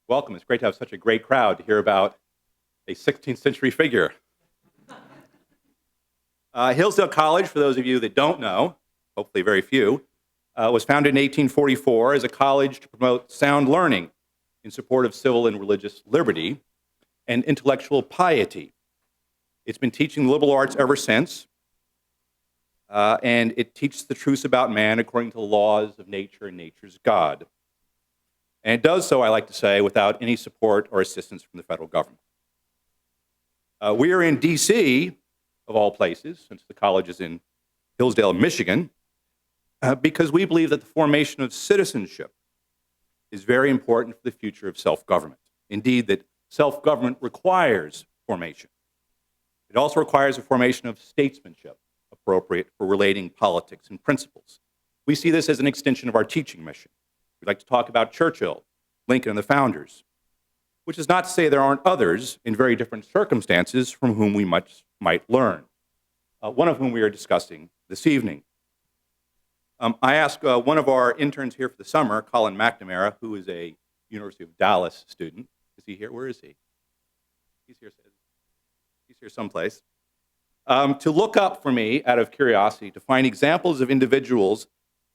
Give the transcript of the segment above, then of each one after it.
Welcome. It's great to have such a great crowd to hear about a 16th century figure. Hillsdale College, for those of you that don't know, hopefully very few, was founded in 1844 as a college to promote sound learning in support of civil and religious liberty and intellectual piety. It's been teaching the liberal arts ever since, and it teaches the truths about man according to the laws of nature and nature's God. And it does so, I like to say, without any support or assistance from the federal government. We are in D.C., of all places, since the college is in Hillsdale, Michigan, because we believe that the formation of citizenship is very important for the future of self-government. Indeed, that self-government requires formation. It also requires a formation of statesmanship, appropriate for relating politics and principles. We see this as an extension of our teaching mission. We'd like to talk about Churchill, Lincoln, and the founders, which is not to say there aren't others in very different circumstances from whom we might learn, one of whom we are discussing this evening. I asked one of our interns here for the summer, Colin McNamara, who is a University of Dallas student. Is he here? Where is he? He's here someplace. To look up for me, out of curiosity, to find examples of individuals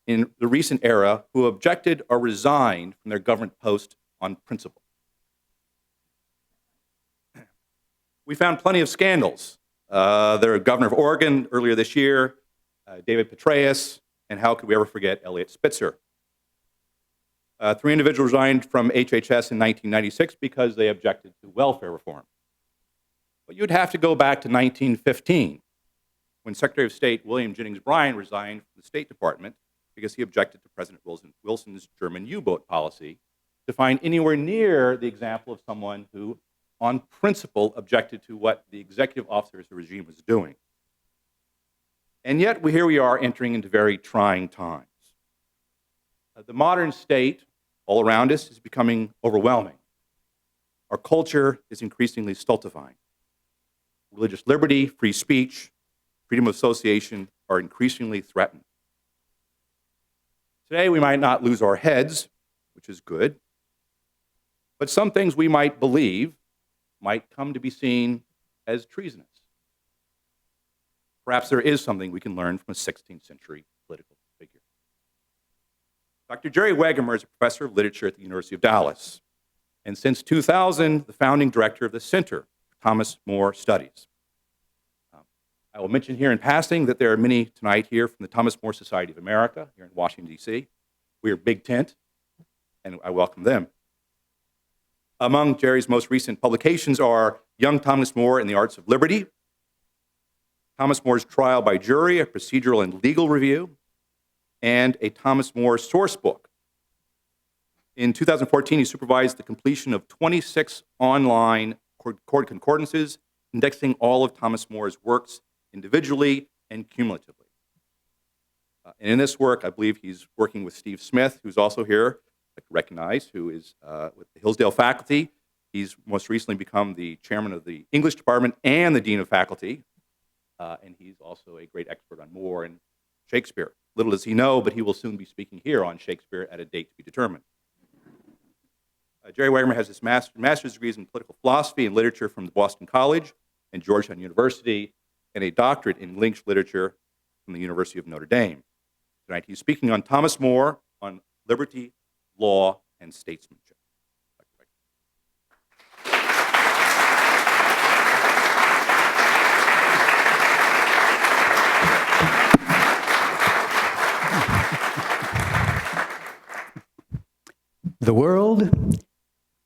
in the recent era who objected or resigned from their government post on principle. We found plenty of scandals. The governor of Oregon earlier this year, David Petraeus, and how could we ever forget Eliot Spitzer? 3 individuals resigned from HHS in 1996 because they objected to welfare reform. But you'd have to go back to 1915, when Secretary of State William Jennings Bryan resigned from the State Department because he objected to President Wilson's German U-boat policy, to find anywhere near the example of someone who, on principle, objected to what the executive officers of the regime was doing. And yet, here we are entering into very trying times. The modern state, all around us, is becoming overwhelming. Our culture is increasingly stultifying. Religious liberty, free speech, freedom of association are increasingly threatened. Today, we might not lose our heads, which is good, but some things we might believe might come to be seen as treasonous. Perhaps there is something we can learn from a 16th century political figure. Dr. Gerard Wegemer is a professor of literature at the University of Dallas, and since 2000, the founding director of the Center for Thomas More Studies. I will mention here in passing that there are many tonight here from the Thomas More Society of America here in Washington, D.C. We are Big Tent, and I welcome them. Among Jerry's most recent publications are Young Thomas More and the Arts of Liberty, Thomas More's Trial by Jury, a procedural and legal review, and a Thomas More source book. In 2014, he supervised the completion of 26 online court concordances, indexing all of Thomas More's works individually and cumulatively. And in this work, I believe he's working with Steve Smith, who's also here, I'd like to recognize, who is with the Hillsdale faculty. He's most recently become the chairman of the English department and the dean of faculty. And he's also a great expert on Moore and Shakespeare. Little does he know, but he will soon be speaking here on Shakespeare at a date to be determined. Gerard Wegemer has his master's degrees in political philosophy and literature from the Boston College and Georgetown University, and a doctorate in English literature from the University of Notre Dame. Tonight he's speaking on Thomas More, on liberty, law, and statesmanship. The world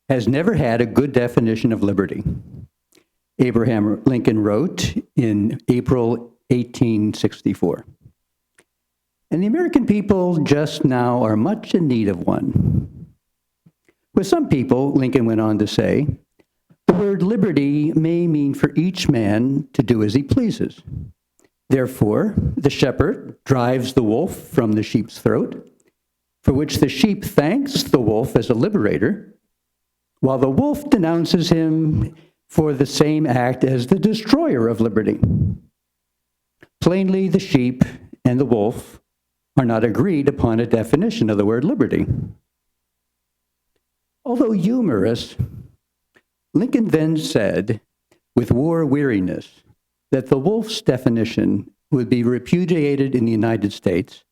has never had a good definition of liberty. Abraham Lincoln wrote in April 1864. And the American people just now are much in need of one. With some people, Lincoln went on to say, the word liberty may mean for each man to do as he pleases. Therefore, the shepherd drives the wolf from the sheep's throat, for which the sheep thanks the wolf as a liberator, while the wolf denounces him for the same act as the destroyer of liberty. Plainly, the sheep and the wolf are not agreed upon a definition of the word liberty. Although humorous, Lincoln then said, with war weariness, that the wolf's definition would be repudiated in the United States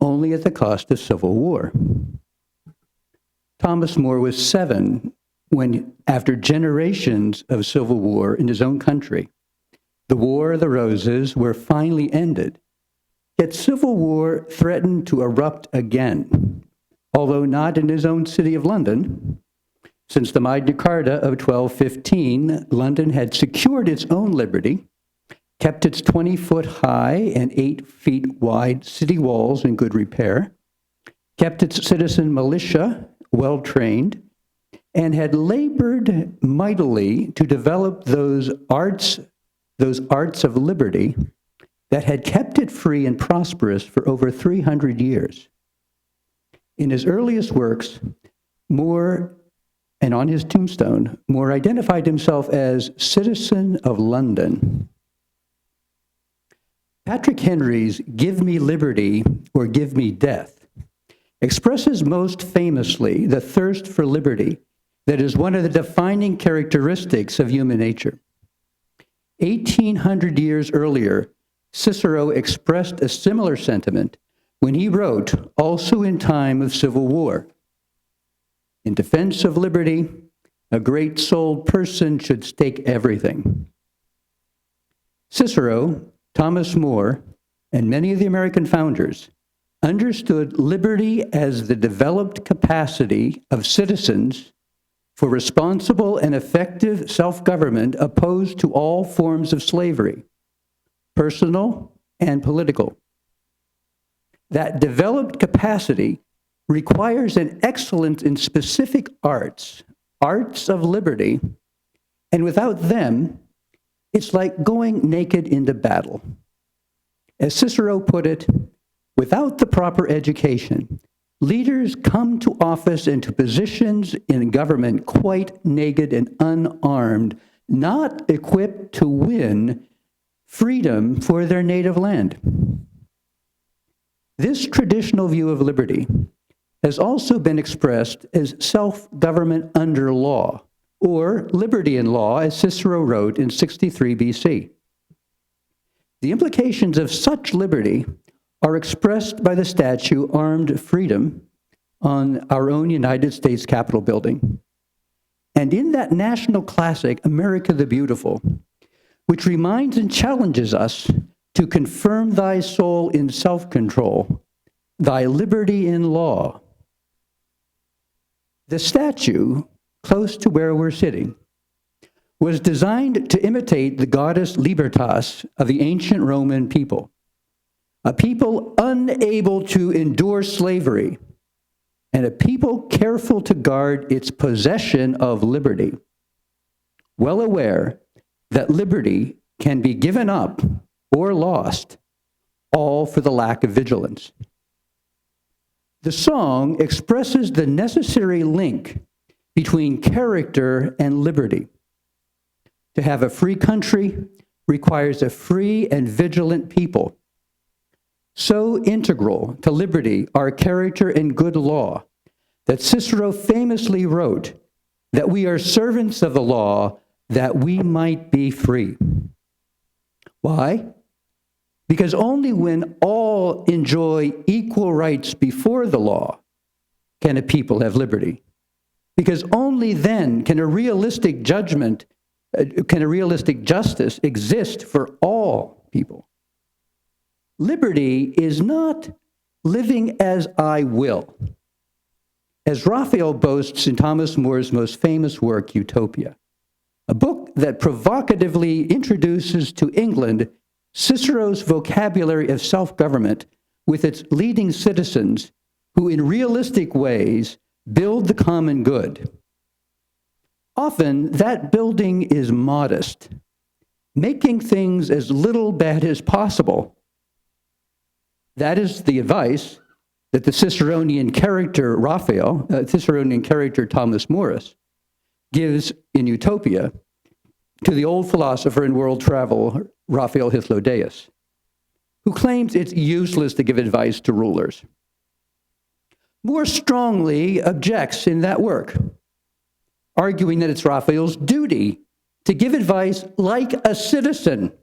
only at the cost of civil war. Thomas More was 7 when, after generations of civil war in his own country, the War of the Roses were finally ended. Yet civil war threatened to erupt again, although not in his own city of London. Since the Magna Carta of 1215, London had secured its own liberty, kept its 20-foot high and 8 feet wide city walls in good repair, kept its citizen militia well-trained, and had labored mightily to develop those arts of liberty that had kept it free and prosperous for over 300 years. In his earliest works, More, and on his tombstone, More identified himself as citizen of London. Patrick Henry's "Give me liberty or give me death" expresses most famously the thirst for liberty that is one of the defining characteristics of human nature. 1,800 years earlier, Cicero expressed a similar sentiment when he wrote, also in time of civil war, "In defense of liberty, a great-souled person should stake everything." Cicero, Thomas More, and many of the American founders understood liberty as the developed capacity of citizens for responsible and effective self-government opposed to all forms of slavery, personal and political. That developed capacity requires an excellence in specific arts of liberty, and without them, it's like going naked into battle. As Cicero put it, without the proper education, leaders come to office and to positions in government quite naked and unarmed, not equipped to win freedom for their native land. This traditional view of liberty has also been expressed as self-government under law, or liberty in law, as Cicero wrote in 63 BC. The implications of such liberty are expressed by the statue Armed Freedom on our own United States Capitol building. And in that national classic, America the Beautiful, which reminds and challenges us to confirm thy soul in self-control, thy liberty in law. The statue, close to where we're sitting, was designed to imitate the goddess Libertas of the ancient Roman people, a people unable to endure slavery, and a people careful to guard its possession of liberty, well aware that liberty can be given up or lost, all for the lack of vigilance. The song expresses the necessary link between character and liberty. To have a free country requires a free and vigilant people. So integral to liberty are character and good law that Cicero famously wrote that we are servants of the law that we might be free. Why? Because only when all enjoy equal rights before the law can a people have liberty. Because only then can a realistic justice exist for all people. Liberty is not living as I will. As Raphael boasts in Thomas More's most famous work, Utopia, a book that provocatively introduces to England Cicero's vocabulary of self-government with its leading citizens who in realistic ways build the common good. Often that building is modest, making things as little bad as possible. That is the advice that the Ciceronian character Thomas More gives in Utopia to the old philosopher and world traveler Raphael Hythlodaeus, who claims it's useless to give advice to rulers. More strongly objects in that work arguing that it's Raphael's duty to give advice like a citizen.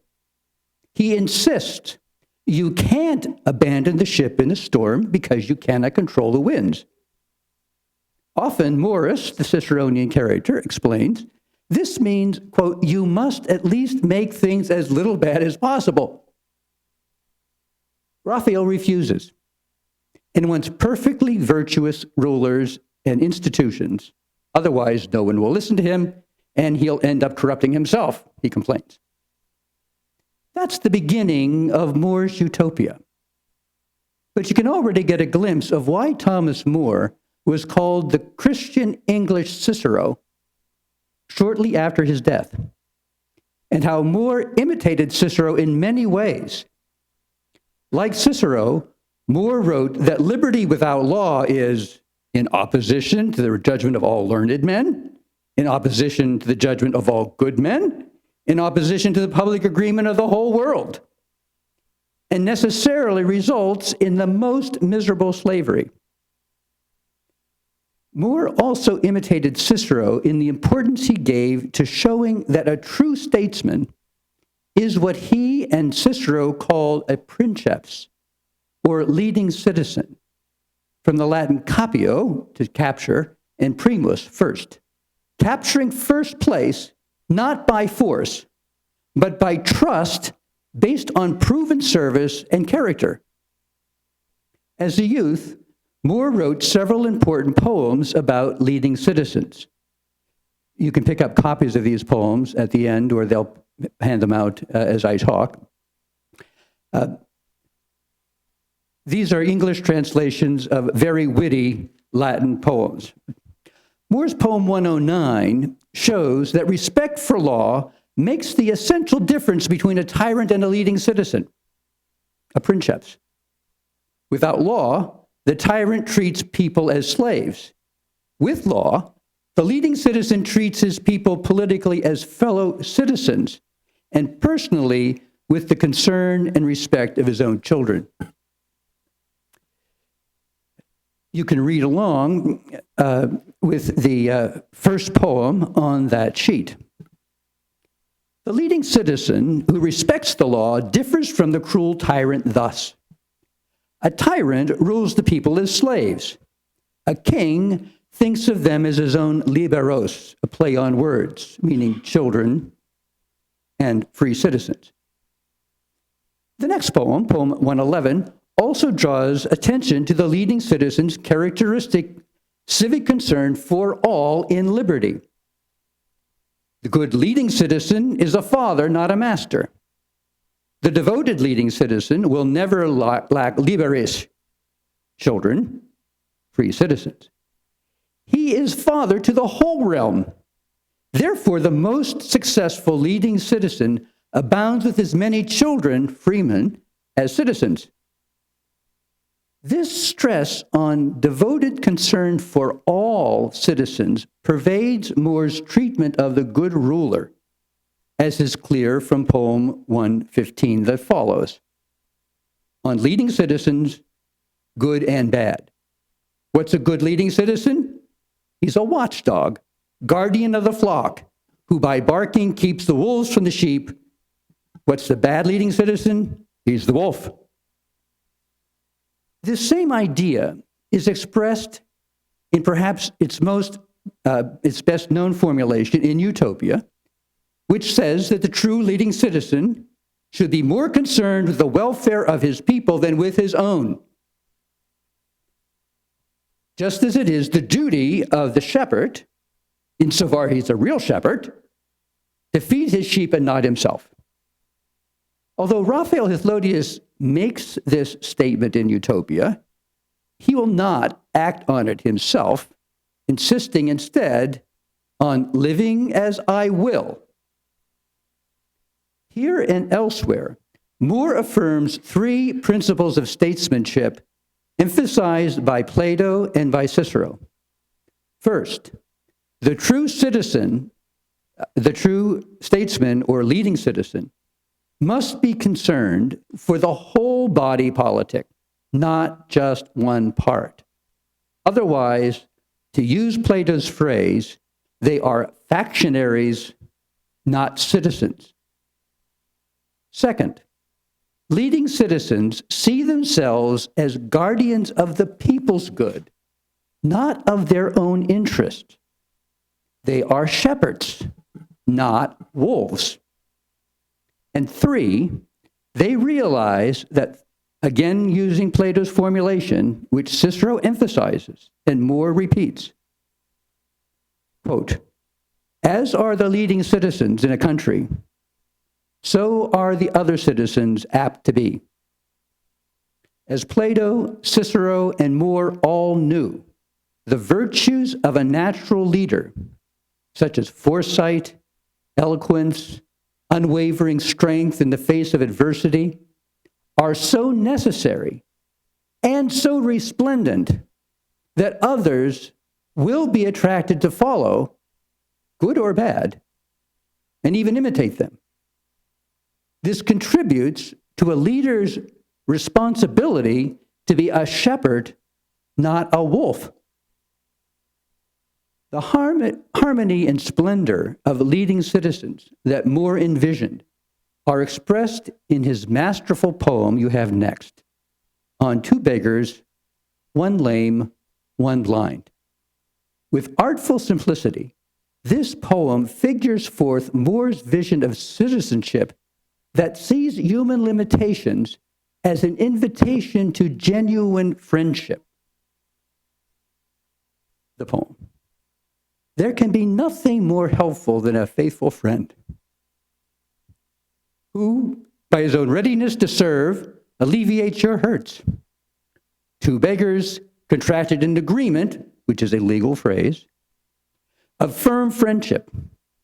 He insists you can't abandon the ship in a storm because you cannot control the winds. Often, Morris, the Ciceronian character, explains, this means, quote, you must at least make things as little bad as possible. Raphael refuses and wants perfectly virtuous rulers and institutions. Otherwise, no one will listen to him, and he'll end up corrupting himself, he complains. That's the beginning of More's utopia. But you can already get a glimpse of why Thomas More was called the Christian English Cicero shortly after his death, and how More imitated Cicero in many ways. Like Cicero, More wrote that liberty without law is in opposition to the judgment of all learned men, in opposition to the judgment of all good men, in opposition to the public agreement of the whole world, and necessarily results in the most miserable slavery. More also imitated Cicero in the importance he gave to showing that a true statesman is what he and Cicero called a princeps, or leading citizen, from the Latin capio, to capture, and primus, first. Capturing first place, not by force, but by trust based on proven service and character. As a youth, More wrote several important poems about leading citizens. You can pick up copies of these poems at the end, or they'll hand them out as I talk. These are English translations of very witty Latin poems. More's poem 109 shows that respect for law makes the essential difference between a tyrant and a leading citizen, a princeps. Without law, the tyrant treats people as slaves. With law, the leading citizen treats his people politically as fellow citizens, and personally with the concern and respect of his own children. You can read along with the first poem on that sheet. The leading citizen who respects the law differs from the cruel tyrant thus. A tyrant rules the people as slaves. A king thinks of them as his own liberos, a play on words, meaning children and free citizens. The next poem, poem 111, also draws attention to the leading citizen's characteristic civic concern for all in liberty. The good leading citizen is a father, not a master. The devoted leading citizen will never lack liberis, children, free citizens. He is father to the whole realm. Therefore, the most successful leading citizen abounds with as many children, freemen, as citizens. This stress on devoted concern for all citizens pervades More's treatment of the good ruler, as is clear from poem 115 that follows. On leading citizens, good and bad. What's a good leading citizen? He's a watchdog, guardian of the flock, who by barking keeps the wolves from the sheep. What's the bad leading citizen? He's the wolf. This same idea is expressed in perhaps its best known formulation in Utopia, which says that the true leading citizen should be more concerned with the welfare of his people than with his own. Just as it is the duty of the shepherd, insofar he's a real shepherd, to feed his sheep and not himself. Although Raphael Hythlodaeus makes this statement in Utopia, he will not act on it himself, insisting instead on living as I will. Here and elsewhere, More affirms three principles of statesmanship emphasized by Plato and by Cicero. First, the true citizen, the true statesman or leading citizen, must be concerned for the whole body politic, not just one part. Otherwise, to use Plato's phrase, They are factionaries, not citizens. Second, leading citizens see themselves as guardians of the people's good, not of their own interest. They are shepherds, not wolves. And three, they realize that, again using Plato's formulation, which Cicero emphasizes and More repeats, quote, as are the leading citizens in a country, so are the other citizens apt to be. As Plato, Cicero, and More all knew, the virtues of a natural leader, such as foresight, eloquence, unwavering strength in the face of adversity, are so necessary and so resplendent that others will be attracted to follow, good or bad, and even imitate them. This contributes to a leader's responsibility to be a shepherd, not a wolf. The harmony and splendor of leading citizens that More envisioned are expressed in his masterful poem you have next, on two beggars, one lame, one blind. With artful simplicity, this poem figures forth More's vision of citizenship that sees human limitations as an invitation to genuine friendship. The poem. There can be nothing more helpful than a faithful friend who, by his own readiness to serve, alleviates your hurts. Two beggars contracted an agreement, which is a legal phrase, of firm friendship,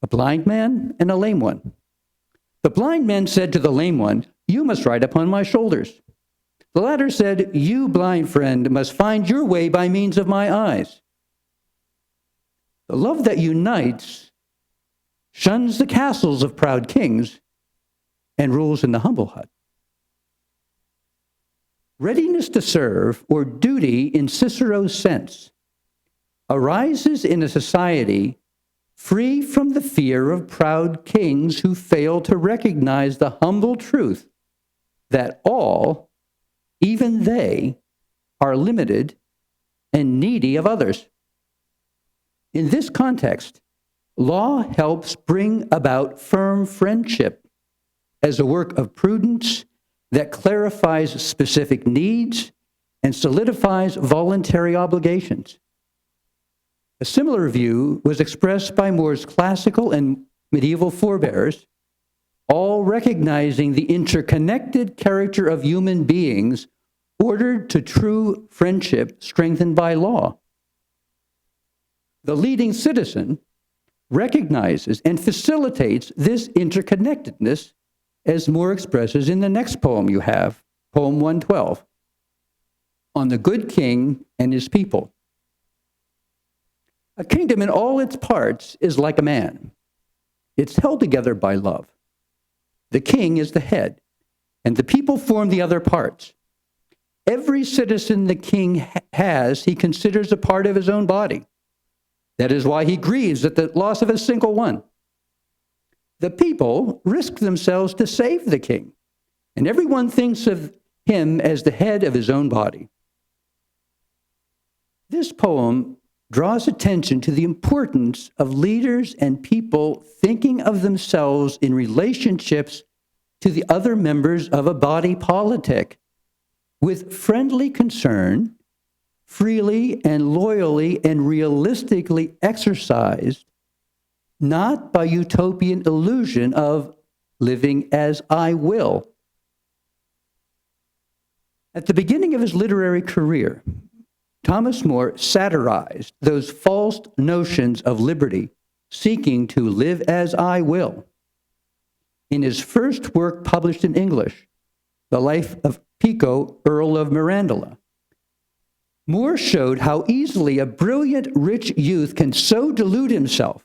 a blind man and a lame one. The blind man said to the lame one, you must ride upon my shoulders. The latter said, you, blind friend, must find your way by means of my eyes. The love that unites shuns the castles of proud kings and rules in the humble hut. Readiness to serve, or duty in Cicero's sense, arises in a society free from the fear of proud kings who fail to recognize the humble truth that all, even they, are limited and needy of others. In this context, law helps bring about firm friendship as a work of prudence that clarifies specific needs and solidifies voluntary obligations. A similar view was expressed by More's classical and medieval forebears, all recognizing the interconnected character of human beings ordered to true friendship strengthened by law. The leading citizen recognizes and facilitates this interconnectedness, as More expresses in the next poem you have, poem 112, on the good king and his people. A kingdom in all its parts is like a man. It's held together by love. The king is the head, and the people form the other parts. Every citizen the king has, he considers a part of his own body. That is why he grieves at the loss of a single one. The people risk themselves to save the king, and everyone thinks of him as the head of his own body. This poem draws attention to the importance of leaders and people thinking of themselves in relationships to the other members of a body politic with friendly concern, freely and loyally and realistically exercised, not by utopian illusion of living as I will. At the beginning of his literary career, Thomas More satirized those false notions of liberty, seeking to live as I will. In his first work published in English, The Life of Pico, Earl of Mirandola, More showed how easily a brilliant, rich youth can so delude himself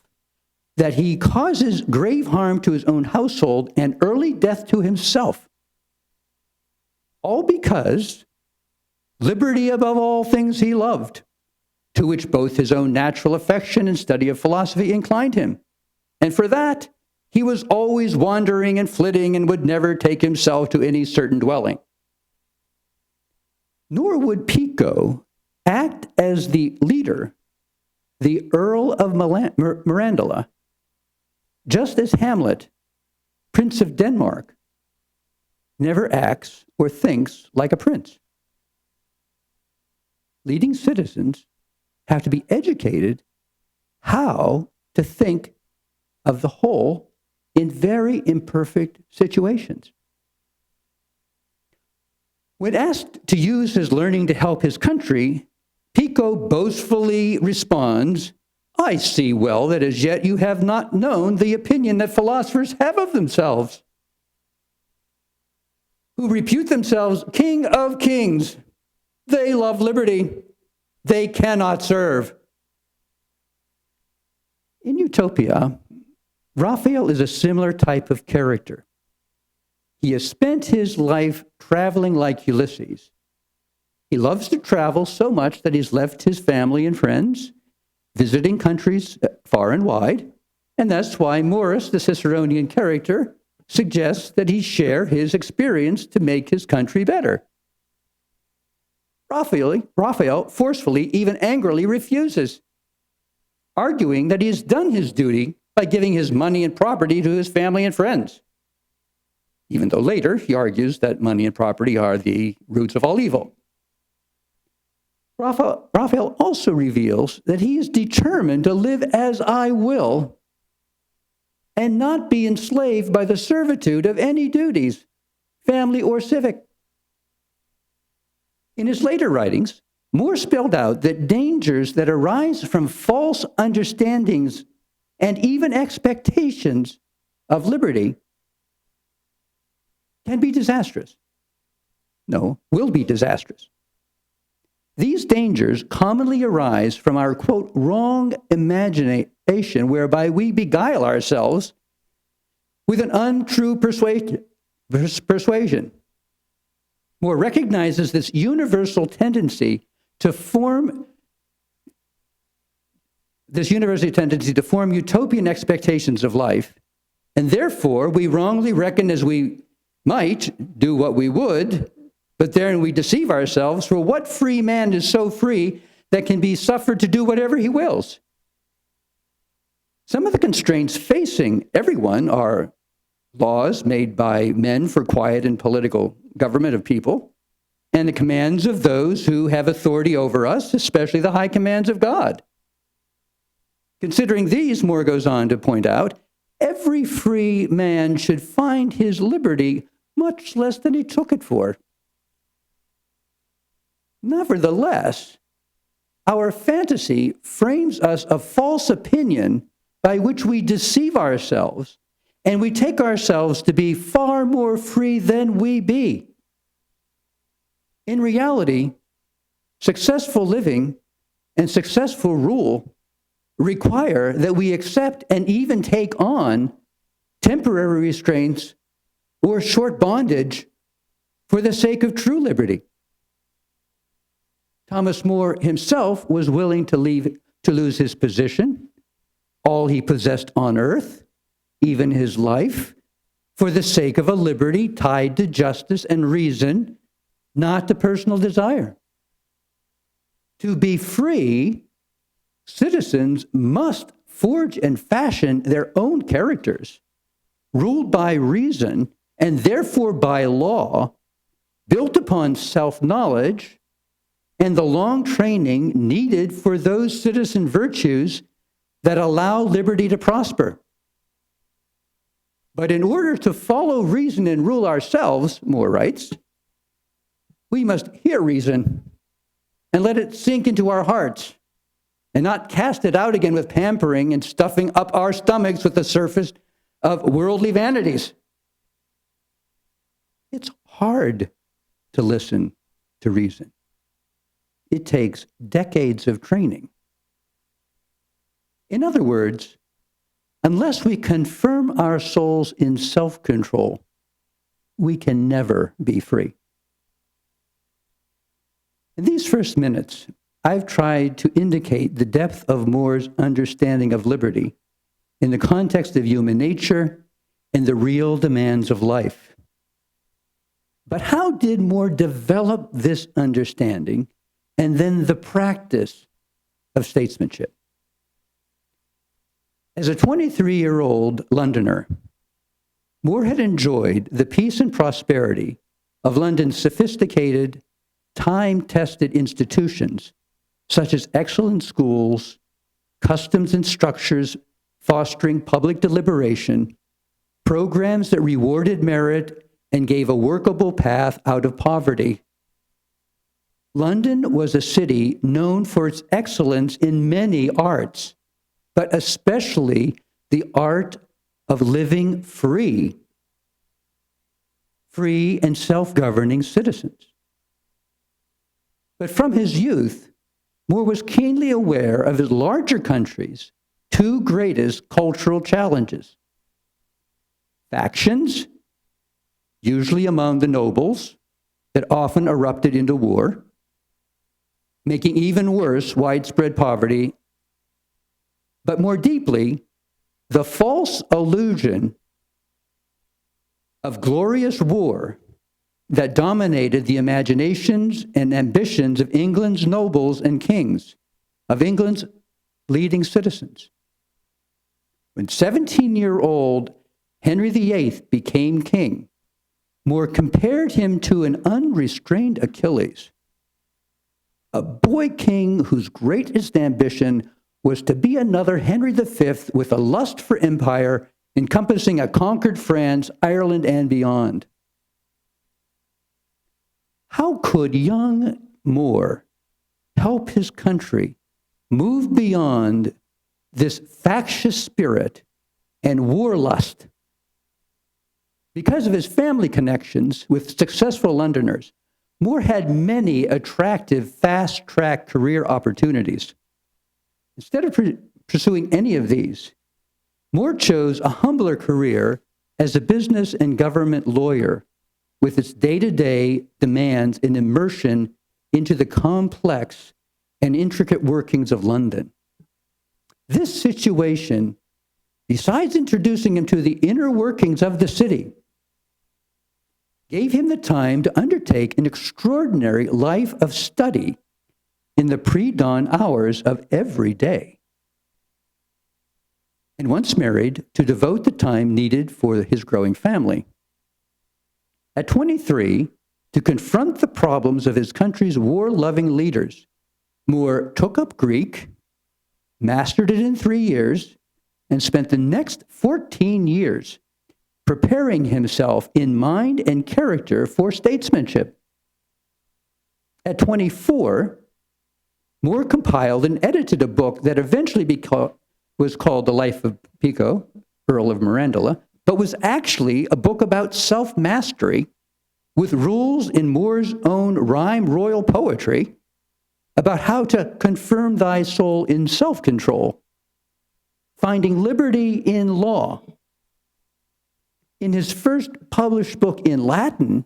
that he causes grave harm to his own household and early death to himself. All because liberty above all things he loved, to which both his own natural affection and study of philosophy inclined him. And for that, he was always wandering and flitting and would never take himself to any certain dwelling. Nor would Pico act as the leader, the Earl of Mirandola, just as Hamlet, Prince of Denmark, never acts or thinks like a prince. Leading citizens have to be educated how to think of the whole in very imperfect situations. When asked to use his learning to help his country, Pico boastfully responds, "I see well that as yet you have not known the opinion that philosophers have of themselves, who repute themselves king of kings. They love liberty. They cannot serve." In Utopia, Raphael is a similar type of character. He has spent his life traveling like Ulysses. He loves to travel so much that he's left his family and friends, visiting countries far and wide, and that's why Morris, the Ciceronian character, suggests that he share his experience to make his country better. Raphael forcefully, even angrily, refuses, arguing that he has done his duty by giving his money and property to his family and friends, even though later he argues that money and property are the roots of all evil. Raphael also reveals that he is determined to live as I will and not be enslaved by the servitude of any duties, family or civic. In his later writings, More spelled out that dangers that arise from false understandings and even expectations of liberty can be disastrous. No, will be disastrous. These dangers commonly arise from our, quote, wrong imagination, whereby we beguile ourselves with an untrue persuasion. More recognizes this universal tendency to form utopian expectations of life, and therefore we wrongly reckon as we might do what we would, but therein we deceive ourselves, for what free man is so free that can be suffered to do whatever he wills? Some of the constraints facing everyone are laws made by men for quiet and political government of people, and the commands of those who have authority over us, especially the high commands of God. Considering these, More goes on to point out, every free man should find his liberty much less than he took it for. Nevertheless, our fantasy frames us a false opinion by which we deceive ourselves, and we take ourselves to be far more free than we be. In reality, successful living and successful rule require that we accept and even take on temporary restraints or short bondage for the sake of true liberty. Thomas More himself was willing to lose his position, all he possessed on earth, even his life, for the sake of a liberty tied to justice and reason, not to personal desire. To be free, citizens must forge and fashion their own characters, ruled by reason and therefore by law, built upon self-knowledge and the long training needed for those citizen virtues that allow liberty to prosper. But in order to follow reason and rule ourselves, More writes, we must hear reason and let it sink into our hearts and not cast it out again with pampering and stuffing up our stomachs with the surface of worldly vanities. It's hard to listen to reason. It takes decades of training. In other words, unless we confirm our souls in self-control, we can never be free. In these first minutes, I've tried to indicate the depth of More's understanding of liberty in the context of human nature and the real demands of life. But how did More develop this understanding and then the practice of statesmanship? As a 23-year-old Londoner, More had enjoyed the peace and prosperity of London's sophisticated, time-tested institutions, such as excellent schools, customs and structures fostering public deliberation, programs that rewarded merit and gave a workable path out of poverty. London was a city known for its excellence in many arts, but especially the art of living free and self-governing citizens. But from his youth, More was keenly aware of his larger country's two greatest cultural challenges: factions, usually among the nobles, that often erupted into war, making even worse widespread poverty, but more deeply, the false illusion of glorious war that dominated the imaginations and ambitions of England's nobles and kings, of England's leading citizens. When 17-year-old Henry VIII became king, More compared him to an unrestrained Achilles, a boy king whose greatest ambition was to be another Henry V with a lust for empire encompassing a conquered France, Ireland, and beyond. How could young More help his country move beyond this factious spirit and war lust? Because of his family connections with successful Londoners, More had many attractive fast-track career opportunities. Instead of pursuing any of these, More chose a humbler career as a business and government lawyer, with its day-to-day demands and immersion into the complex and intricate workings of London. This situation, besides introducing him to the inner workings of the city, gave him the time to undertake an extraordinary life of study in the pre-dawn hours of every day. And once married, to devote the time needed for his growing family. At 23, to confront the problems of his country's war-loving leaders, More took up Greek, mastered it in 3 years, and spent the next 14 years preparing himself in mind and character for statesmanship. At 24, More compiled and edited a book that eventually was called The Life of Pico, Earl of Mirandola, but was actually a book about self-mastery with rules in More's own rhyme royal poetry about how to confirm thy soul in self-control, finding liberty in law. In his first published book in Latin,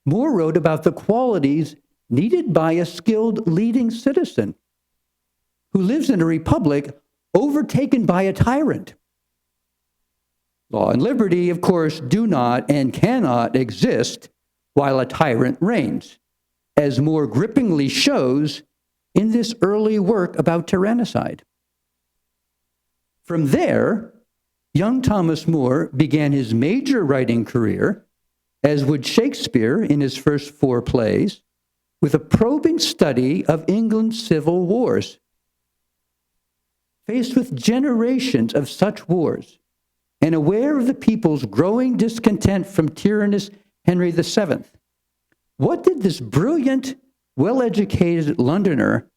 More wrote about the qualities needed by a skilled leading citizen who lives in a republic overtaken by a tyrant. Law and liberty, of course, do not and cannot exist while a tyrant reigns, as More grippingly shows in this early work about tyrannicide. From there, young Thomas More began his major writing career, as would Shakespeare in his first 4 plays, with a probing study of England's civil wars. Faced with generations of such wars, and aware of the people's growing discontent from tyrannous Henry VII, what did this brilliant, well-educated Londoner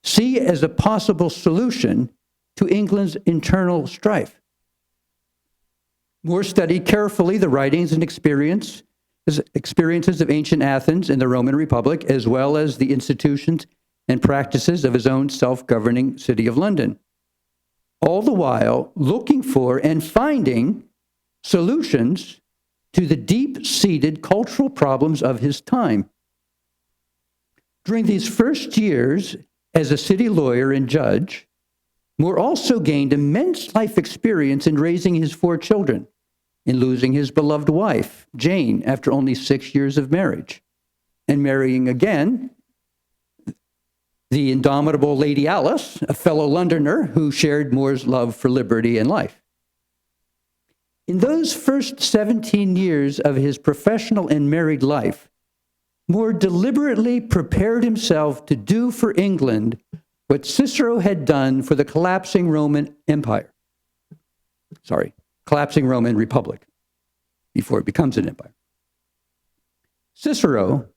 see as a possible solution to England's internal strife? More studied carefully the writings and experiences of ancient Athens and the Roman Republic, as well as the institutions and practices of his own self-governing city of London, all the while looking for and finding solutions to the deep-seated cultural problems of his time. During these first years as a city lawyer and judge, Moore also gained immense life experience in raising his 4 children, in losing his beloved wife, Jane, after only 6 years of marriage, and marrying again the indomitable Lady Alice, a fellow Londoner who shared Moore's love for liberty and life. In those first 17 years of his professional and married life, Moore deliberately prepared himself to do for England what Cicero had done for the collapsing Roman Empire. Collapsing Roman Republic, before it becomes an empire. Cicero,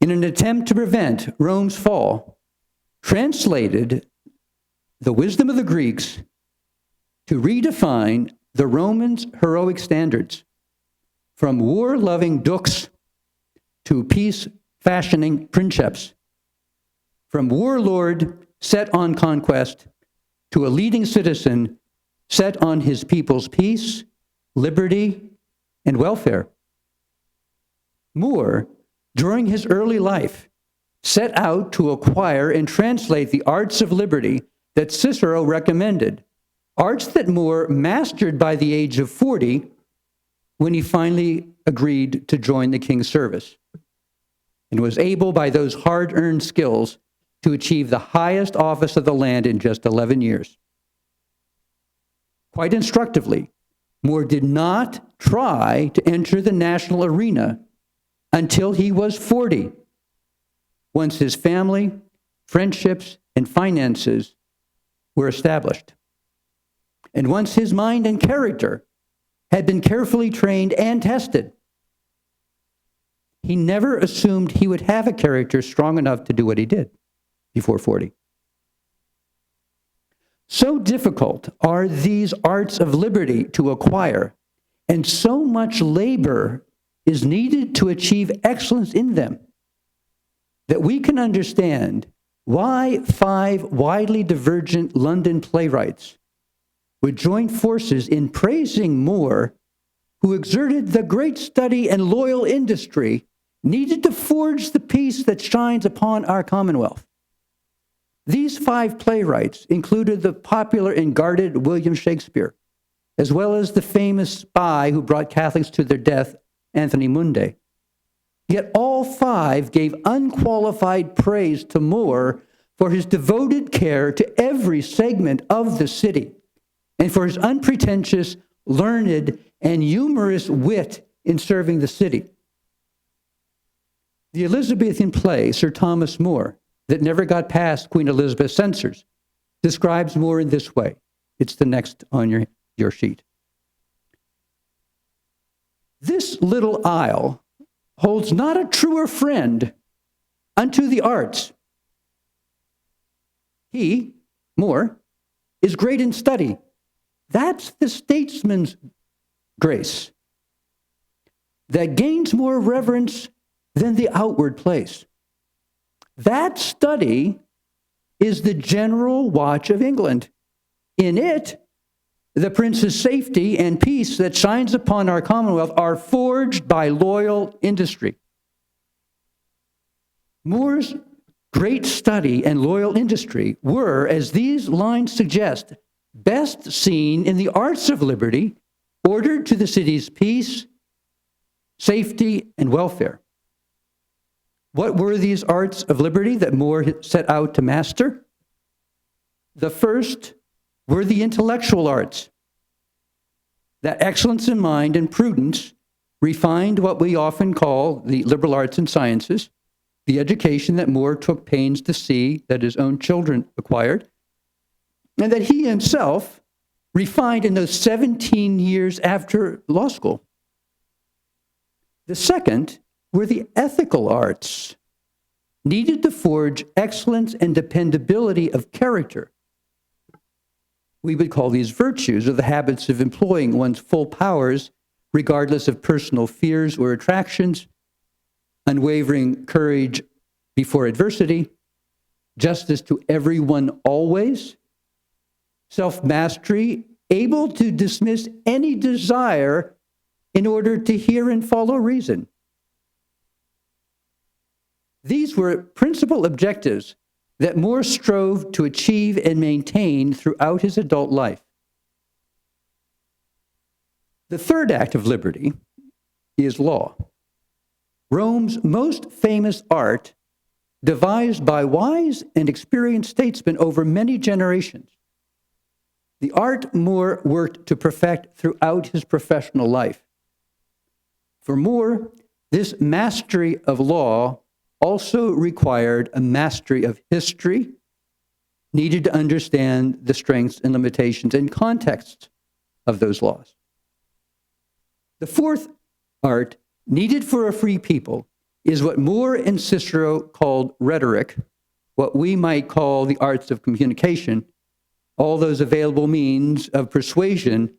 in an attempt to prevent Rome's fall, translated the wisdom of the Greeks to redefine the Romans' heroic standards from war-loving dukes to peace-fashioning princeps, from warlord set on conquest to a leading citizen set on his people's peace, liberty, and welfare. Moore, during his early life, set out to acquire and translate the arts of liberty that Cicero recommended, arts that Moore mastered by the age of 40 when he finally agreed to join the king's service, and was able, by those hard-earned skills, to achieve the highest office of the land in just 11 years. Quite instructively, Moore did not try to enter the national arena until he was 40, once his family, friendships, and finances were established, and once his mind and character had been carefully trained and tested. He never assumed he would have a character strong enough to do what he did before 40. So difficult are these arts of liberty to acquire, and so much labor is needed to achieve excellence in them, that we can understand why 5 widely divergent London playwrights would join forces in praising Moore, who exerted the great study and loyal industry needed to forge the peace that shines upon our Commonwealth. These 5 playwrights included the popular and guarded William Shakespeare, as well as the famous spy who brought Catholics to their death, Anthony Munday. Yet all 5 gave unqualified praise to Moore for his devoted care to every segment of the city, and for his unpretentious, learned, and humorous wit in serving the city. The Elizabethan play, Sir Thomas More, that never got past Queen Elizabeth's censors, describes Moore in this way. It's the next on your sheet. This little isle holds not a truer friend unto the arts. He, Moore, is great in study. That's the statesman's grace that gains more reverence than the outward place. That study is the general watch of England. In it, the prince's safety and peace that shines upon our Commonwealth are forged by loyal industry. Moore's great study and loyal industry were, as these lines suggest, best seen in the arts of liberty, ordered to the city's peace, safety, and welfare. What were these arts of liberty that Moore set out to master? The first were the intellectual arts. That excellence in mind and prudence refined what we often call the liberal arts and sciences, the education that Moore took pains to see that his own children acquired, and that he himself refined in those 17 years after law school. The second were the ethical arts, needed to forge excellence and dependability of character. We would call these virtues, or the habits of employing one's full powers, regardless of personal fears or attractions, unwavering courage before adversity, justice to everyone always, self-mastery, able to dismiss any desire in order to hear and follow reason. These were principal objectives that More strove to achieve and maintain throughout his adult life. The third act of liberty is law. Rome's most famous art, devised by wise and experienced statesmen over many generations. The art More worked to perfect throughout his professional life. For More, this mastery of law also required a mastery of history, needed to understand the strengths and limitations and contexts of those laws. The fourth art needed for a free people is what More and Cicero called rhetoric, what we might call the arts of communication, all those available means of persuasion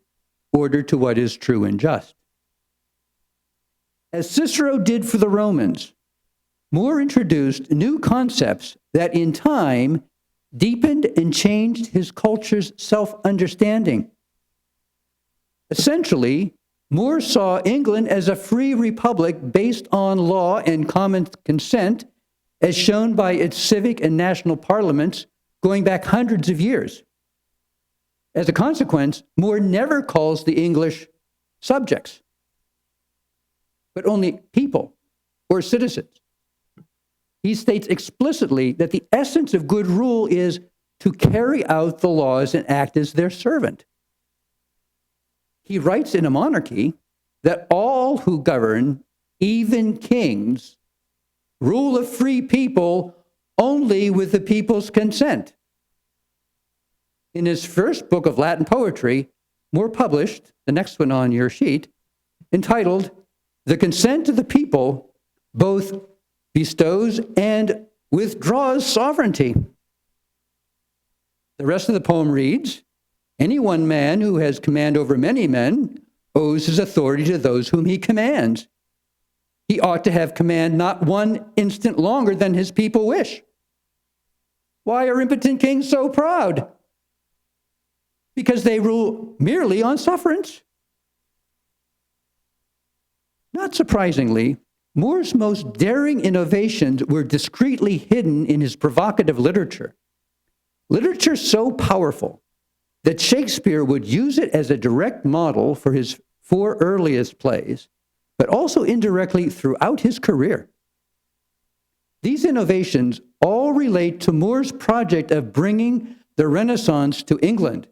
ordered to what is true and just. As Cicero did for the Romans, More introduced new concepts that in time deepened and changed his culture's self-understanding. Essentially, More saw England as a free republic based on law and common consent, as shown by its civic and national parliaments going back hundreds of years. As a consequence, More never calls the English subjects, but only people or citizens. He states explicitly that the essence of good rule is to carry out the laws and act as their servant. He writes in a monarchy that all who govern, even kings, rule a free people only with the people's consent. In his first book of Latin poetry, More published, the next one on your sheet, entitled, "The Consent of the People Both Bestows and Withdraws Sovereignty." The rest of the poem reads, "Any one man who has command over many men owes his authority to those whom he commands. He ought to have command not one instant longer than his people wish. Why are impotent kings so proud? Because they rule merely on sufferance." Not surprisingly, More's most daring innovations were discreetly hidden in his provocative literature. Literature so powerful that Shakespeare would use it as a direct model for his 4 earliest plays, but also indirectly throughout his career. These innovations all relate to More's project of bringing the Renaissance to England,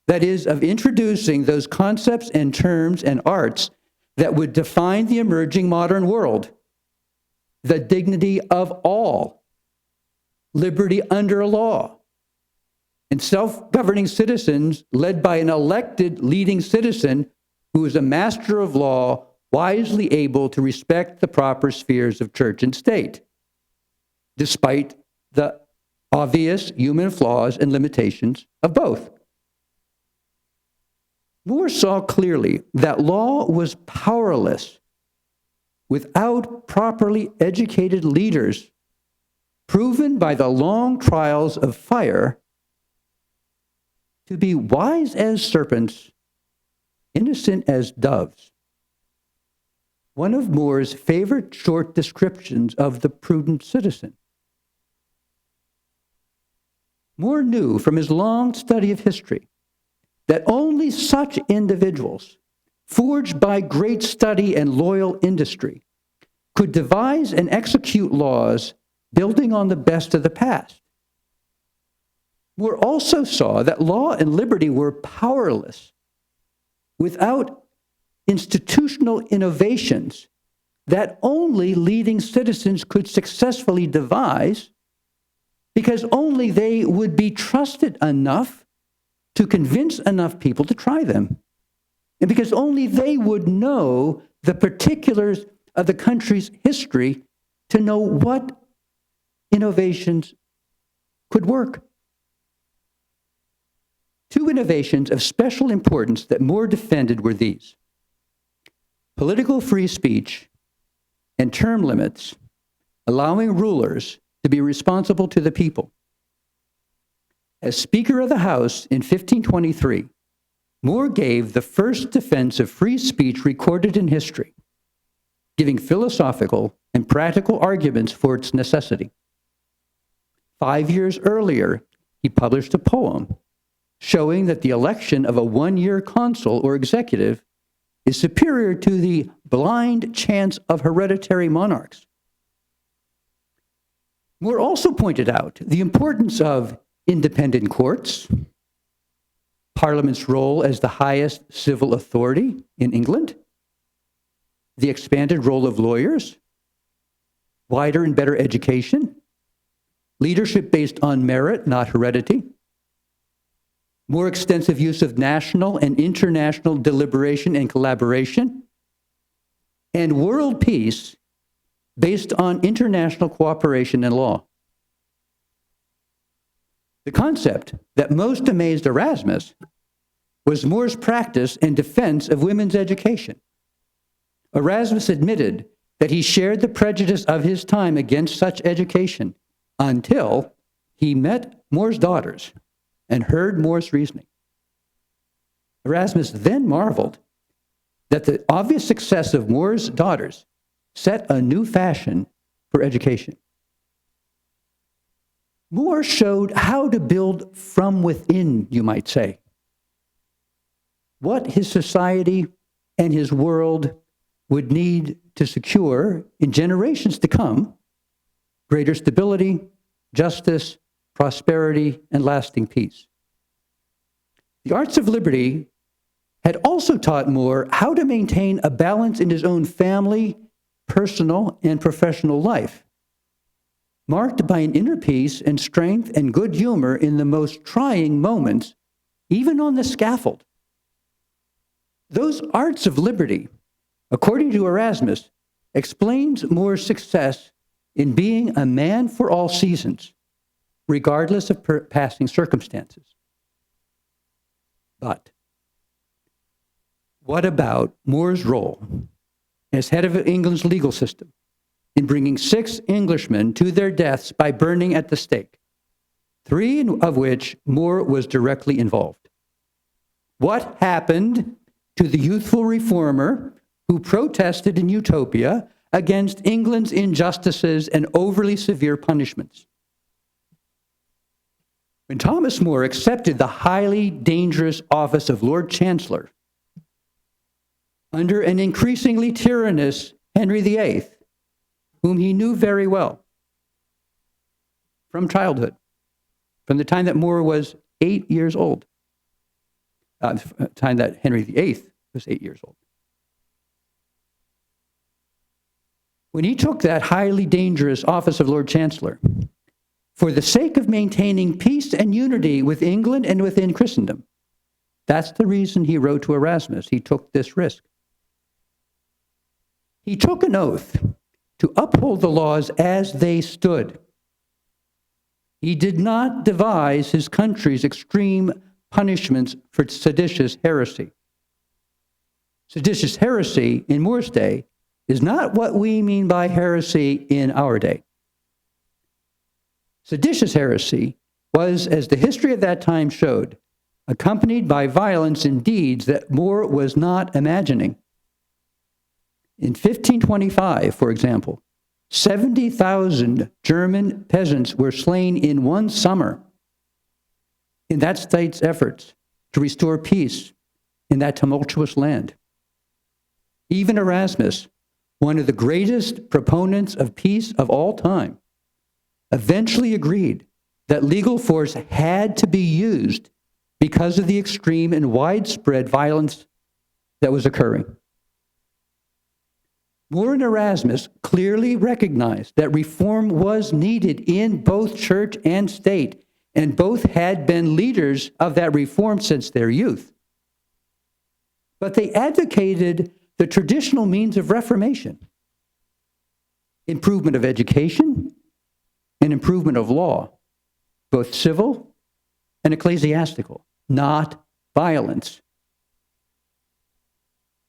that is, of introducing those concepts and terms and arts that would define the emerging modern world: the dignity of all, liberty under law, and self-governing citizens led by an elected leading citizen who is a master of law, wisely able to respect the proper spheres of church and state, despite the obvious human flaws and limitations of both. More saw clearly that law was powerless without properly educated leaders, proven by the long trials of fire to be wise as serpents, innocent as doves. One of More's favorite short descriptions of the prudent citizen. More knew from his long study of history that only such individuals, forged by great study and loyal industry, could devise and execute laws building on the best of the past. More also saw that law and liberty were powerless without institutional innovations that only leading citizens could successfully devise, because only they would be trusted enough to convince enough people to try them, and because only they would know the particulars of the country's history to know what innovations could work. Two innovations of special importance that More defended were these: political free speech and term limits, allowing rulers to be responsible to the people. As Speaker of the House in 1523, More gave the first defense of free speech recorded in history. giving philosophical and practical arguments for its necessity. 5 years earlier, he published a poem showing that the election of a one-year consul or executive is superior to the blind chance of hereditary monarchs. More also pointed out the importance of independent courts, Parliament's role as the highest civil authority in England, the expanded role of lawyers, wider and better education, leadership based on merit, not heredity, more extensive use of national and international deliberation and collaboration, and world peace based on international cooperation and law. The concept that most amazed Erasmus was More's practice and defense of women's education. Erasmus admitted that he shared the prejudice of his time against such education until he met More's daughters and heard More's reasoning. Erasmus then marveled that the obvious success of More's daughters set a new fashion for education. More showed how to build from within, you might say, what his society and his world would need to secure in generations to come greater stability, justice, prosperity, and lasting peace. The arts of liberty had also taught More how to maintain a balance in his own family, personal, and professional life, marked by an inner peace and strength and good humor in the most trying moments, even on the scaffold. Those arts of liberty, according to Erasmus, explains More's success in being a man for all seasons, regardless of passing circumstances. But what about More's role as head of England's legal system in bringing 6 Englishmen to their deaths by burning at the stake, 3 of which More was directly involved? What happened to the youthful reformer who protested in Utopia against England's injustices and overly severe punishments? When Thomas More accepted the highly dangerous office of Lord Chancellor under an increasingly tyrannous Henry VIII, whom he knew very well from childhood, from the time that More was 8 years old, time that Henry VIII was 8 years old. When he took that highly dangerous office of Lord Chancellor, for the sake of maintaining peace and unity with England and within Christendom, that's the reason he wrote to Erasmus. He took this risk. He took an oath to uphold the laws as they stood. He did not devise his country's extreme punishments for seditious heresy. Seditious heresy in More's day is not what we mean by heresy in our day. Seditious heresy was, as the history of that time showed, accompanied by violence and deeds that More was not imagining. In 1525, for example, 70,000 German peasants were slain in one summer in that state's efforts to restore peace in that tumultuous land. Even Erasmus, one of the greatest proponents of peace of all time, eventually agreed that legal force had to be used because of the extreme and widespread violence that was occurring. More and Erasmus clearly recognized that reform was needed in both church and state, and both had been leaders of that reform since their youth. But they advocated the traditional means of reformation: improvement of education and improvement of law, both civil and ecclesiastical, not violence.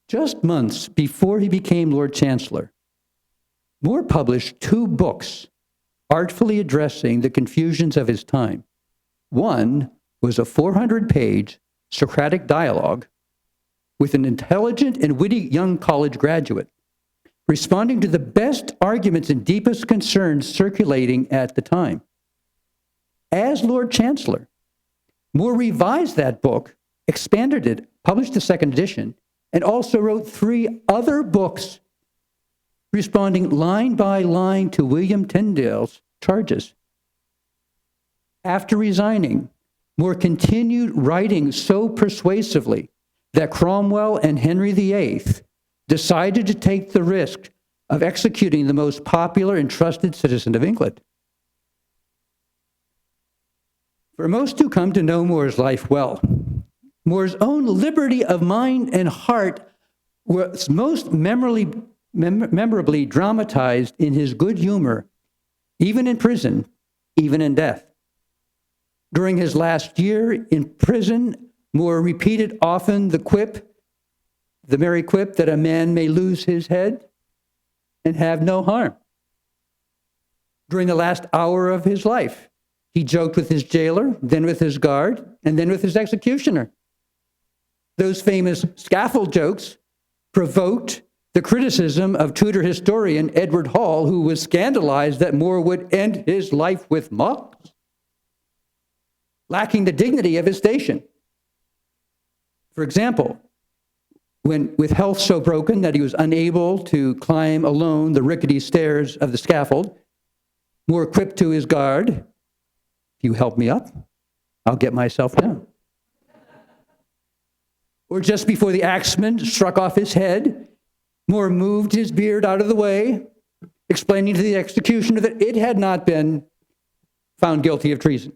Just months before he became Lord Chancellor, More published 2 books artfully addressing the confusions of his time. One was a 400-page Socratic dialogue with an intelligent and witty young college graduate, responding to the best arguments and deepest concerns circulating at the time. As Lord Chancellor, More revised that book, expanded it, published the second edition, and also wrote 3 other books responding line by line to William Tyndale's charges. After resigning, More continued writing so persuasively that Cromwell and Henry VIII decided to take the risk of executing the most popular and trusted citizen of England. For most who come to know More's life well, More's own liberty of mind and heart was most memorably dramatized in his good humor, even in prison, even in death. During his last year in prison, More repeated often the merry quip that a man may lose his head and have no harm. During the last hour of his life, he joked with his jailer, then with his guard, and then with his executioner. Those famous scaffold jokes provoked the criticism of Tudor historian Edward Hall, who was scandalized that More would end his life with mocks, lacking the dignity of his station. For example, when with health so broken that he was unable to climb alone the rickety stairs of the scaffold, More quipped to his guard, "If you help me up, I'll get myself down." Or just before the axeman struck off his head, More moved his beard out of the way, explaining to the executioner that it had not been found guilty of treason.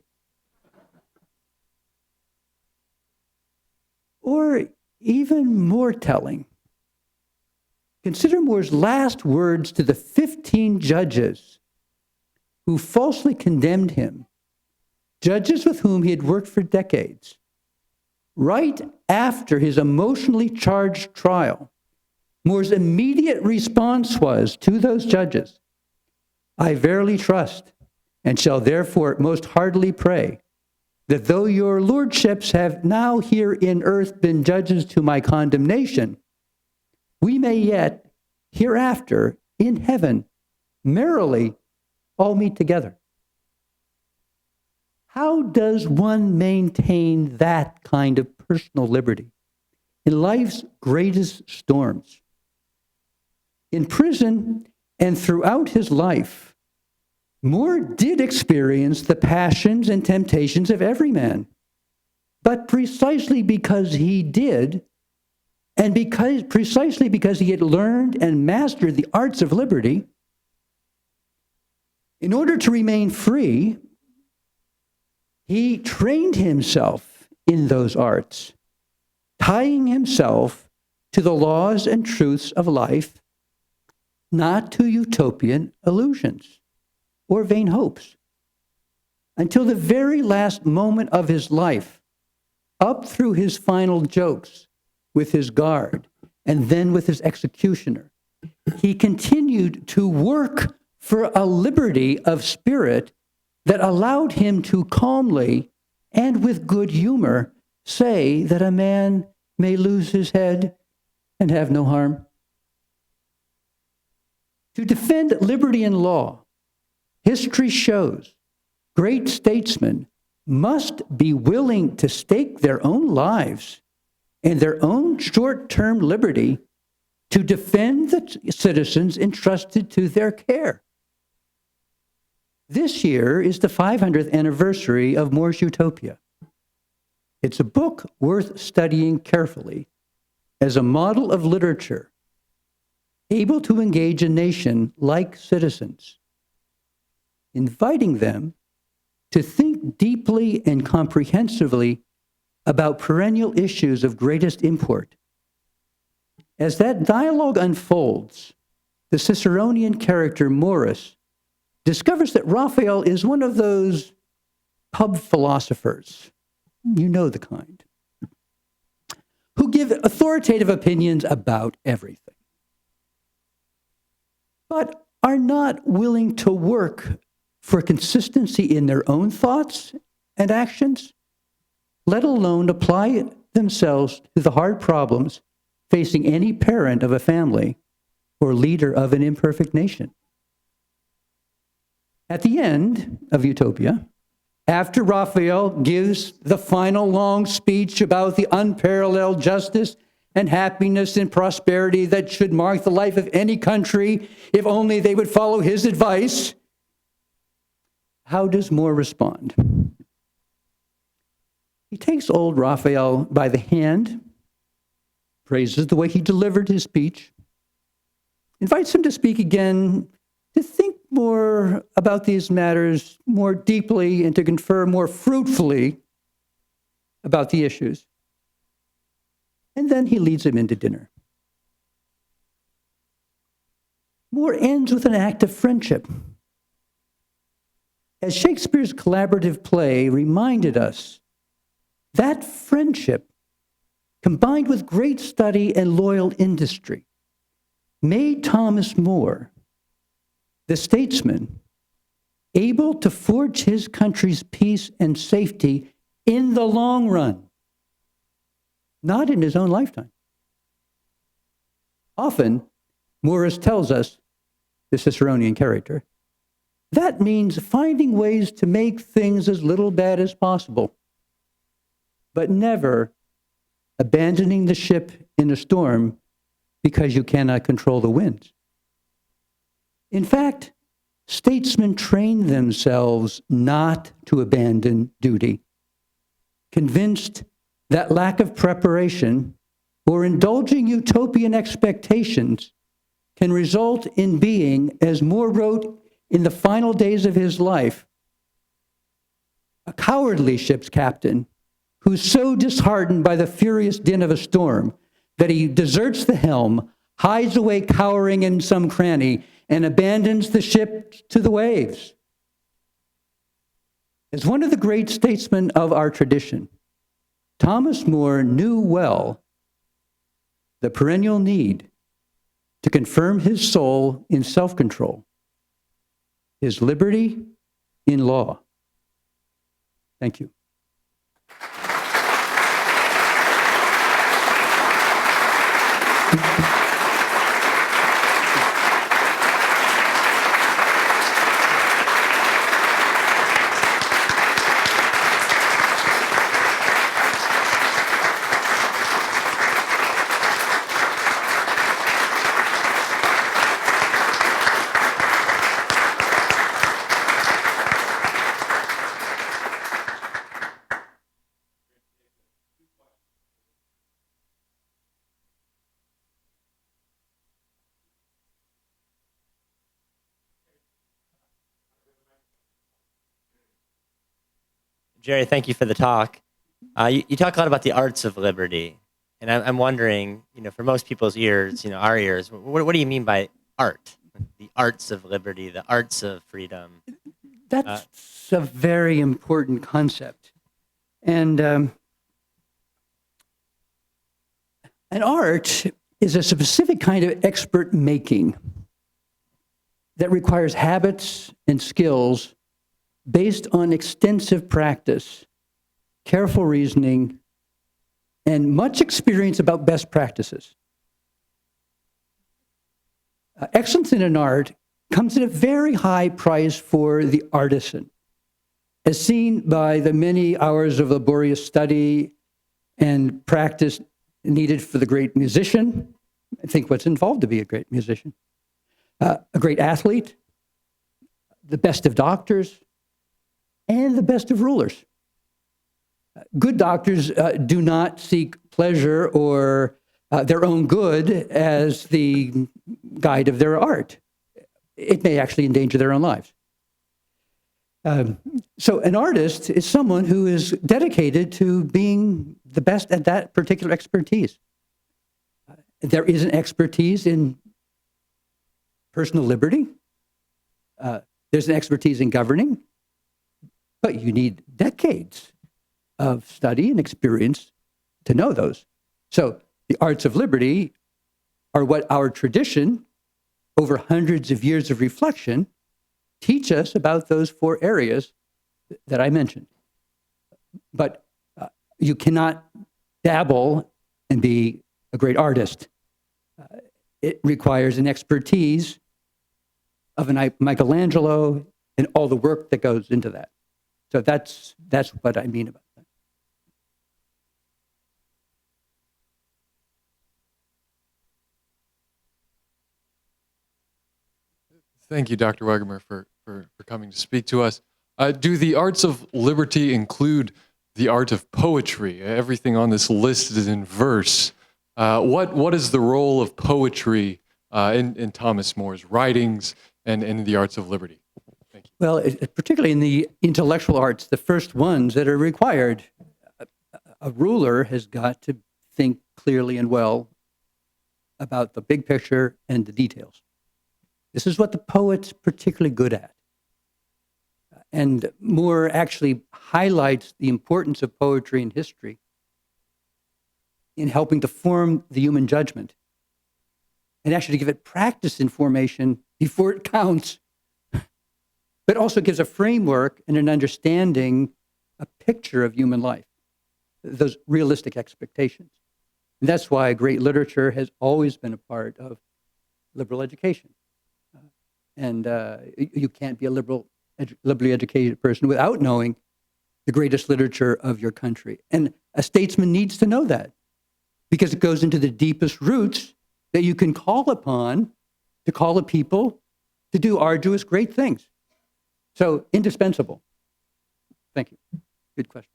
Or even more telling, consider More's last words to the 15 judges who falsely condemned him, judges with whom he had worked for decades. Right after his emotionally charged trial, More's immediate response was to those judges, "I verily trust, and shall therefore most heartily pray, that though your lordships have now here in earth been judges to my condemnation, we may yet hereafter in heaven merrily all meet together." How does one maintain that kind of personal liberty in life's greatest storms? In prison and throughout his life, More did experience the passions and temptations of every man. But precisely because he did, and precisely because he had learned and mastered the arts of liberty, in order to remain free, he trained himself in those arts, tying himself to the laws and truths of life, not to utopian illusions or vain hopes, until the very last moment of his life, up through his final jokes with his guard and then with his executioner. He continued to work for a liberty of spirit that allowed him to calmly and with good humor say that a man may lose his head and have no harm. To defend liberty and law, history shows great statesmen must be willing to stake their own lives and their own short-term liberty to defend the citizens entrusted to their care. This year is the 500th anniversary of More's Utopia. It's a book worth studying carefully as a model of literature, able to engage a nation like citizens, inviting them to think deeply and comprehensively about perennial issues of greatest import. As that dialogue unfolds, the Ciceronian character Morris discovers that Raphael is one of those pub philosophers, you know the kind, who give authoritative opinions about everything, but are not willing to work for consistency in their own thoughts and actions, let alone apply themselves to the hard problems facing any parent of a family or leader of an imperfect nation. At the end of Utopia, after Raphael gives the final long speech about the unparalleled justice and happiness and prosperity that should mark the life of any country if only they would follow his advice, how does More respond? He takes old Raphael by the hand, praises the way he delivered his speech, invites him to speak again, to think more about these matters more deeply and to confer more fruitfully about the issues. And then he leads him into dinner. More ends with an act of friendship. As Shakespeare's collaborative play reminded us, that friendship, combined with great study and loyal industry, made Thomas More, the statesman, able to forge his country's peace and safety in the long run, not in his own lifetime. Often, Morris tells us, the Ciceronian character, that means finding ways to make things as little bad as possible, but never abandoning the ship in a storm because you cannot control the winds. In fact, statesmen train themselves not to abandon duty, convinced that lack of preparation or indulging utopian expectations can result in being, as More wrote in the final days of his life, a cowardly ship's captain who's so disheartened by the furious din of a storm that he deserts the helm, hides away cowering in some cranny, and abandons the ship to the waves. As one of the great statesmen of our tradition, Thomas More knew well the perennial need to confirm his soul in self-control, his liberty in law. Thank you. Jerry, thank you for the talk. You talk a lot about the arts of liberty, and I'm wondering, for most people's ears, our ears, what do you mean by art? The arts of liberty, the arts of freedom. That's a very important concept. And an art is a specific kind of expert making that requires habits and skills based on extensive practice, careful reasoning, and much experience about best practices. Excellence in an art comes at a very high price for the artisan, as seen by the many hours of laborious study and practice needed for the great musician. I think what's involved to be a great musician, a great athlete, the best of doctors, and the best of rulers. Good doctors do not seek pleasure or their own good as the guide of their art. It may actually endanger their own lives. So an artist is someone who is dedicated to being the best at that particular expertise. There is an expertise in personal liberty. There's an expertise in governing. But you need decades of study and experience to know those. So the arts of liberty are what our tradition, over hundreds of years of reflection, teach us about those four areas that I mentioned. But you cannot dabble and be a great artist. it requires an expertise of an Michelangelo and all the work that goes into that. So that's what I mean about that. Thank you, Dr. Wegemer, for coming to speak to us. Do the arts of liberty include the art of poetry? Everything on this list is in verse. What is the role of poetry in Thomas More's writings and in the arts of liberty? Thank you. Well, particularly in the intellectual arts, the first ones that are required, a ruler has got to think clearly and well about the big picture and the details. This is what the poet's particularly good at. And Moore actually highlights the importance of poetry in history in helping to form the human judgment and actually to give it practice in formation before it counts, but also gives a framework and an understanding, a picture of human life, those realistic expectations. And that's why great literature has always been a part of liberal education. You can't be a liberally educated person without knowing the greatest literature of your country. And a statesman needs to know that because it goes into the deepest roots that you can call upon to call a people to do arduous, great things. So indispensable. Thank you. Good question.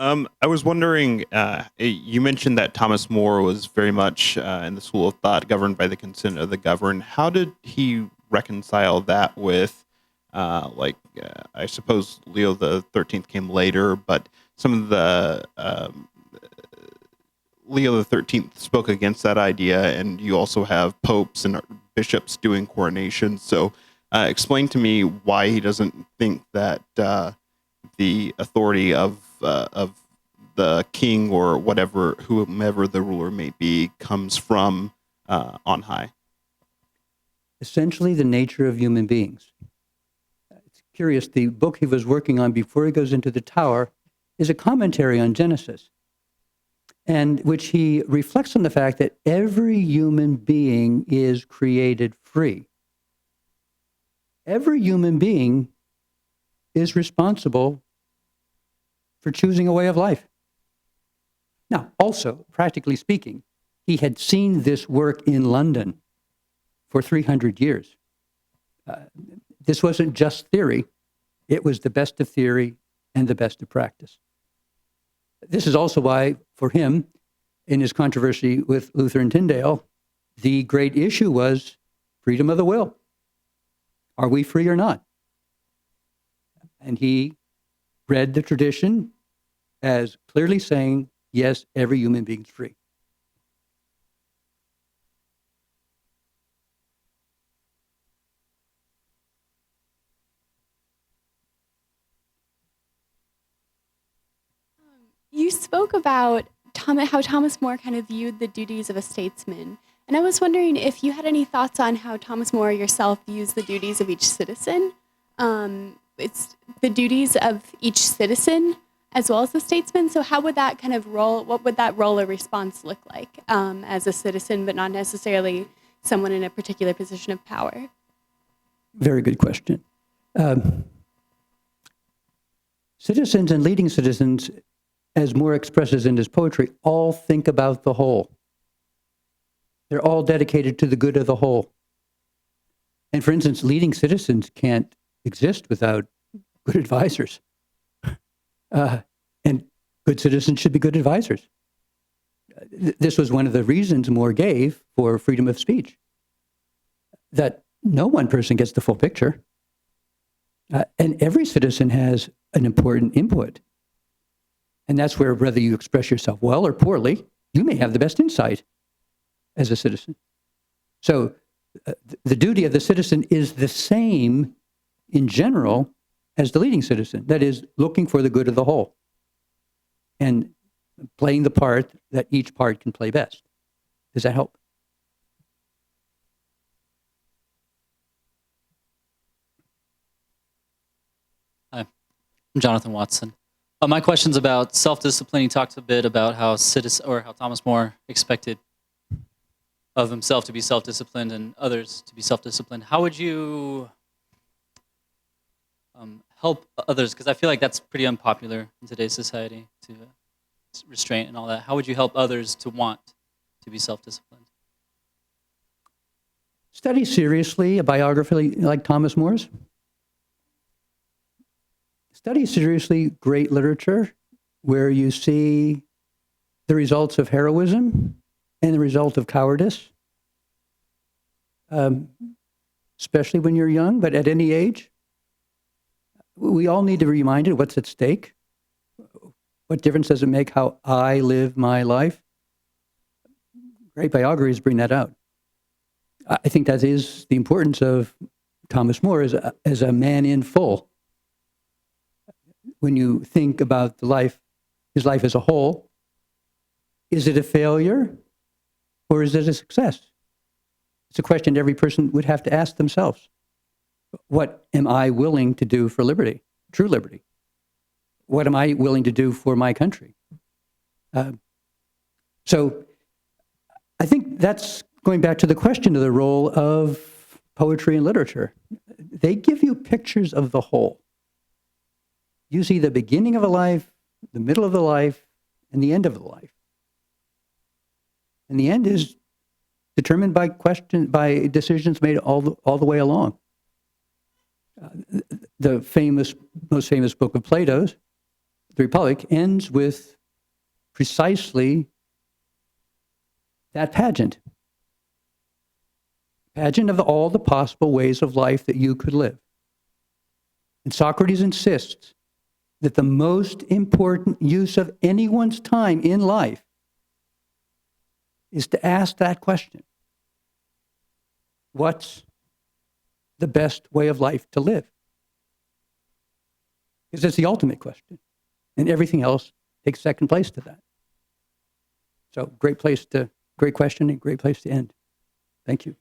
I was wondering, you mentioned that Thomas More was very much in the school of thought governed by the consent of the governed. How did he reconcile that with, I suppose Leo the 13th came later, but some of the Leo the 13th spoke against that idea, and you also have popes and bishops doing coronations. So explain to me why he doesn't think that the authority of the king or whomever the ruler may be comes from on high. Essentially the nature of human beings. It's curious, the book he was working on before he goes into the tower is a commentary on Genesis, and which he reflects on the fact that every human being is created free. Every human being is responsible for choosing a way of life. Now, also, practically speaking, he had seen this work in London for 300 years. This wasn't just theory. It was the best of theory and the best of practice. This is also why, for him, in his controversy with Luther and Tyndale, the great issue was freedom of the will. Are we free or not? And he read the tradition as clearly saying, yes, every human being is free. You spoke about how Thomas More kind of viewed the duties of a statesman. And I was wondering if you had any thoughts on how Thomas More yourself views the duties of each citizen. It's the duties of each citizen as well as the statesman. So how would that kind of role, what would that role or response look like as a citizen, but not necessarily someone in a particular position of power? Very good question. Citizens and leading citizens, as Moore expresses in his poetry, all think about the whole. They're all dedicated to the good of the whole. And for instance, leading citizens can't exist without good advisors. And good citizens should be good advisors. This was one of the reasons Moore gave for freedom of speech, that no one person gets the full picture. And every citizen has an important input. And that's where, whether you express yourself well or poorly, you may have the best insight as a citizen. So the duty of the citizen is the same in general as the leading citizen. That is, looking for the good of the whole and playing the part that each part can play best. Does that help? Hi, I'm Jonathan Watson. My question's about self-discipline. He talked a bit about how how Thomas More expected of himself to be self-disciplined and others to be self-disciplined. How would you help others? Because I feel like that's pretty unpopular in today's society, to restraint and all that. How would you help others to want to be self-disciplined? Study seriously a biography like Thomas More's. Study seriously great literature where you see the results of heroism and the result of cowardice, especially when you're young, but at any age. We all need to be reminded what's at stake. What difference does it make how I live my life? Great biographies bring that out. I think that is the importance of Thomas More as a man in full. When you think about his life as a whole, is it a failure or is it a success? It's a question every person would have to ask themselves. What am I willing to do for liberty, true liberty? What am I willing to do for my country? So I think that's going back to the question of the role of poetry and literature. They give you pictures of the whole. You see the beginning of a life, the middle of the life, and the end of the life. And the end is determined by decisions made all the way along. The most famous book of Plato's, The Republic, ends with precisely that pageant of all the possible ways of life that you could live. And Socrates insists that the most important use of anyone's time in life is to ask that question. What's the best way of life to live? Because it's the ultimate question. And everything else takes second place to that. So great question and great place to end. Thank you.